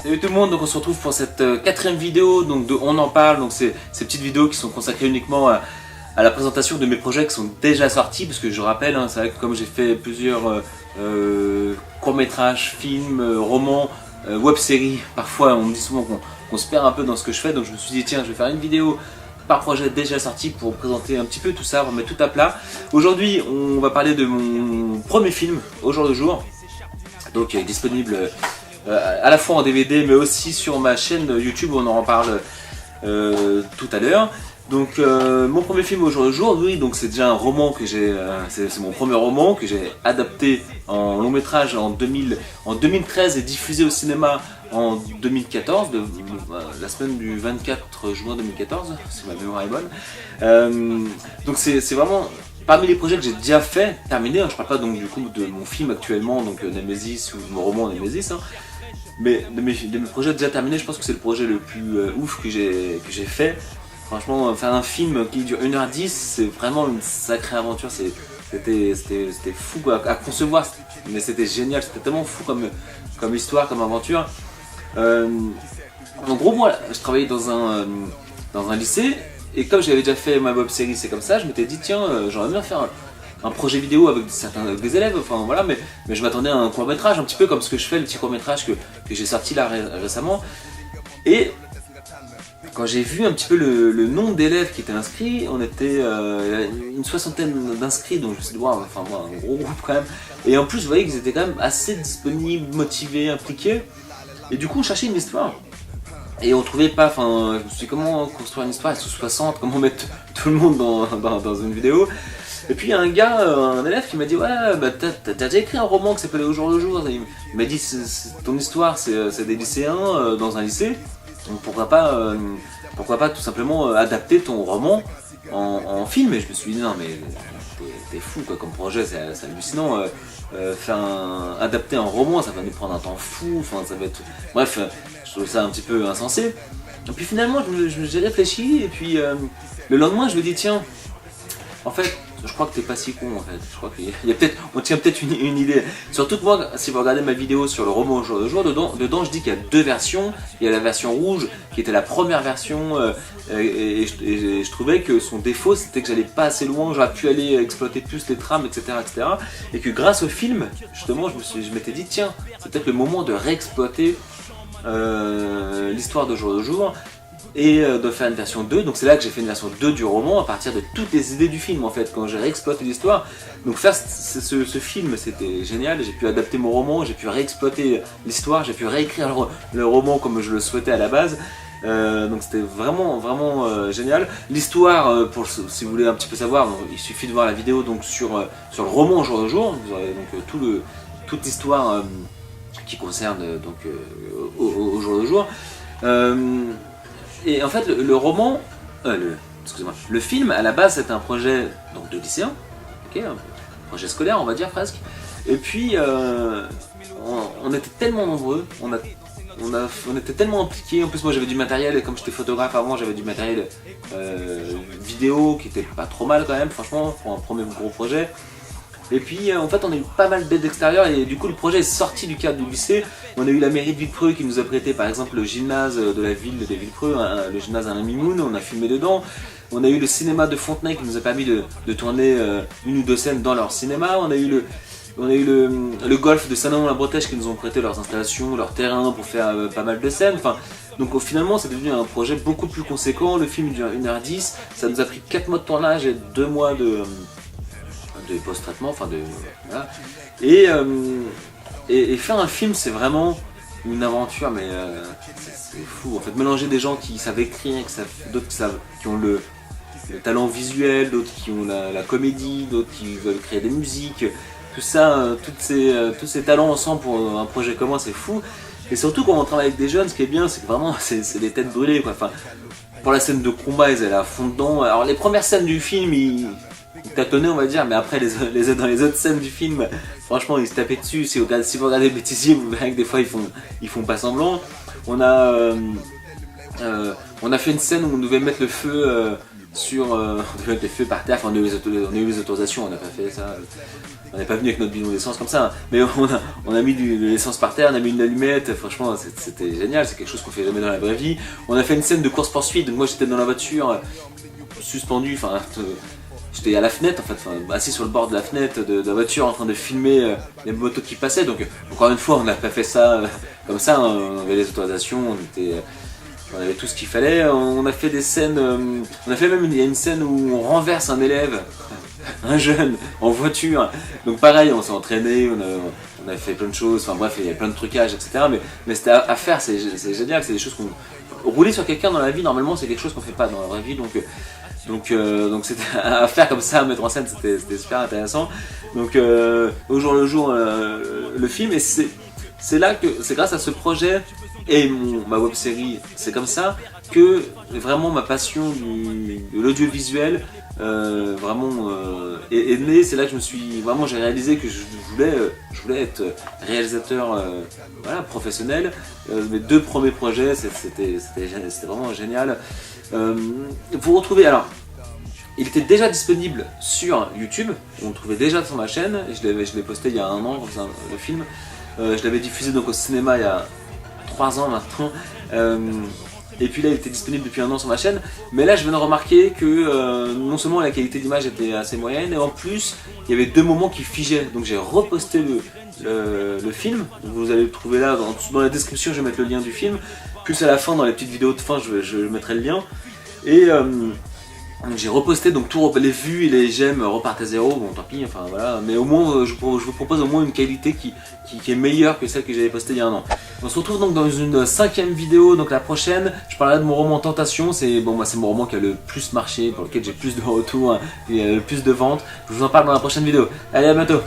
Salut tout le monde, donc on se retrouve pour cette quatrième vidéo donc de On en parle, donc c'est ces petites vidéos qui sont consacrées uniquement à la présentation de mes projets qui sont déjà sortis, parce que je rappelle, c'est vrai que comme j'ai fait plusieurs courts-métrages, films, romans, web-séries, parfois on me dit souvent qu'on se perd un peu dans ce que je fais, donc je me suis dit tiens je vais faire une vidéo par projet déjà sorti pour présenter un petit peu tout ça, remettre tout à plat. Aujourd'hui on va parler de mon premier film, Au jour le jour, donc disponible à la fois en DVD mais aussi sur ma chaîne YouTube, on en parle tout à l'heure. Donc mon premier film Au jour le jour, oui, donc c'est déjà un roman que j'ai, c'est mon premier roman que j'ai adapté en long métrage en 2013 et diffusé au cinéma en 2014, la semaine du 24 juin 2014, si ma mémoire est bonne. Donc c'est vraiment parmi les projets que j'ai déjà fait, terminés, je parle pas donc du coup de mon film actuellement, donc Nemesis, ou de mon roman Nemesis, mais de mes projets déjà terminés, je pense que c'est le projet le plus ouf que j'ai fait. Franchement, faire un film qui dure 1h10, c'est vraiment une sacrée aventure, c'était fou quoi, à concevoir, mais c'était génial, c'était tellement fou comme histoire, comme aventure. En gros, moi, je travaillais dans un lycée, et comme j'avais déjà fait ma web série C'est comme ça, je m'étais dit tiens, j'aurais bien faire un projet vidéo avec des élèves, enfin voilà, mais je m'attendais à un court métrage, un petit peu comme ce que je fais, le petit court métrage que j'ai sorti là récemment. Et quand j'ai vu un petit peu le nombre d'élèves qui étaient inscrits, on était une soixantaine d'inscrits, donc je me suis dit wow, enfin moi, un gros groupe quand même. Et en plus, vous voyez qu'ils étaient quand même assez disponibles, motivés, impliqués. Et du coup, on cherchait une histoire. Et on trouvait pas, enfin, je me suis dit comment construire une histoire sous 60, comment mettre tout le monde dans une vidéo. Et puis il y a un gars, un élève qui m'a dit ouais, bah t'as déjà écrit un roman qui s'appelait Au jour le jour. Il m'a dit ton histoire c'est des lycéens dans un lycée, donc pourquoi pas tout simplement adapter ton roman en film. Et je me suis dit non mais t'es fou quoi, comme projet, c'est hallucinant. Adapter un roman, ça va nous prendre un temps fou, enfin ça va être... Bref, je trouve ça un petit peu insensé. Et puis finalement j'ai réfléchi, et puis le lendemain je me dis tiens, en fait je crois que t'es pas si con en fait, je crois qu'il y a peut-être, on tient peut-être une idée. Surtout que moi, si vous regardez ma vidéo sur le roman Au jour le jour, dedans je dis qu'il y a deux versions. Il y a la version rouge qui était la première version, et je trouvais que son défaut c'était que j'allais pas assez loin, j'aurais pu aller exploiter plus les trames, etc. Et que grâce au film, justement, je m'étais dit tiens, c'est peut-être le moment de réexploiter l'histoire d'Au jour le jour, et de faire une version 2, donc c'est là que j'ai fait une version 2 du roman à partir de toutes les idées du film en fait, quand j'ai réexploité l'histoire. Donc faire ce film c'était génial, j'ai pu adapter mon roman, j'ai pu réexploiter l'histoire, j'ai pu réécrire le roman comme je le souhaitais à la base. Donc c'était vraiment génial. L'histoire, si vous voulez un petit peu savoir, il suffit de voir la vidéo donc sur le roman Au jour le jour, vous aurez donc toute l'histoire qui concerne donc au jour le jour. Et en fait, le roman, excusez-moi, le film à la base c'était un projet donc de lycéen, okay, un projet scolaire on va dire presque. Et puis on était tellement nombreux, on était tellement impliqués. En plus moi j'avais du matériel, et comme j'étais photographe avant, j'avais du matériel vidéo qui était pas trop mal quand même, franchement, pour un premier gros projet. Et puis en fait on a eu pas mal d'aides extérieures, et du coup le projet est sorti du cadre du lycée. On a eu la mairie de Villepreux qui nous a prêté par exemple le gymnase de la ville de Villepreux, le gymnase Alain Mimoun, on a filmé dedans. On a eu le cinéma de Fontenay qui nous a permis de tourner une ou deux scènes dans leur cinéma. On a eu le golf de Saint-Nom-la-Bretèche qui nous ont prêté leurs installations, leur terrain pour faire pas mal de scènes. Enfin, donc finalement c'est devenu un projet beaucoup plus conséquent. Le film dure 1h10, ça nous a pris 4 mois de tournage et 2 mois de post-traitement, enfin voilà. Et faire un film c'est vraiment une aventure, mais c'est fou en fait, mélanger des gens qui savent écrire, d'autres qui ont le talent visuel, d'autres qui ont la comédie, d'autres qui veulent créer des musiques, tout ça, tous ces talents ensemble pour un projet commun, c'est fou. Et surtout quand on travaille avec des jeunes, ce qui est bien c'est que vraiment c'est des têtes brûlées quoi. Enfin, pour la scène de combat ils allaient à fond dedans. Alors les premières scènes du film ils tâtonnaient on va dire, mais après dans les autres scènes du film, franchement ils se tapaient dessus. Si vous regardez Bêtisier, vous verrez que des fois ils font pas semblant. On a fait une scène où on devait mettre le feu sur on devait mettre les feux par terre, enfin, on a eu les autorisations, on n'a pas fait ça. On n'est pas venu avec notre bidon d'essence comme ça, hein. Mais on a mis de l'essence par terre, on a mis une allumette, franchement c'était génial, c'est quelque chose qu'on fait jamais dans la vraie vie. On a fait une scène de course-poursuite, donc moi j'étais dans la voiture, suspendu, enfin j'étais à la fenêtre en fait, assis sur le bord de la fenêtre de la voiture en train de filmer les motos qui passaient, donc encore une fois on n'a pas fait ça comme ça, hein. On avait les autorisations, on avait tout ce qu'il fallait, on a fait des scènes, on a fait même, il y a une scène où on renverse un élève, un jeune, en voiture, donc pareil, on s'est entraîné, on a fait plein de choses, enfin bref, il y a plein de trucages, etc. Mais c'était à faire, c'est génial, c'est des choses qu'on... Rouler sur quelqu'un dans la vie, normalement, c'est quelque chose qu'on fait pas dans la vraie vie, donc c'était à faire comme ça, à mettre en scène, c'était super intéressant. Donc au jour le jour, le film, et c'est là que, c'est grâce à ce projet et ma web série, c'est comme ça que vraiment ma passion de l'audiovisuel vraiment est née. C'est là que j'ai réalisé que je voulais être réalisateur voilà, professionnel. Mes 2 premiers projets, c'était vraiment génial. Vous retrouvez, alors, il était déjà disponible sur YouTube, on le trouvait déjà sur ma chaîne, et je l'ai posté il y a 1 an, le film. Je l'avais diffusé donc au cinéma il y a 3 ans maintenant. Et puis là il était disponible depuis 1 an sur ma chaîne. Mais là je viens de remarquer que non seulement la qualité d'image était assez moyenne, et en plus il y avait 2 moments qui figeaient. Donc j'ai reposté le film. Vous allez le trouver là dans la description, je vais mettre le lien du film. Plus à la fin, dans les petites vidéos de fin, je mettrai le lien. Et j'ai reposté, donc les vues et les j'aime repartent à 0, bon tant pis, enfin voilà, mais au moins je vous propose au moins une qualité qui est meilleure que celle que j'avais postée il y a 1 an. On se retrouve donc dans une 5e vidéo, donc la prochaine, je parlerai de mon roman Tentation, c'est mon roman qui a le plus marché, pour lequel j'ai plus de retours, hein, et le plus de ventes. Je vous en parle dans la prochaine vidéo. Allez, à bientôt.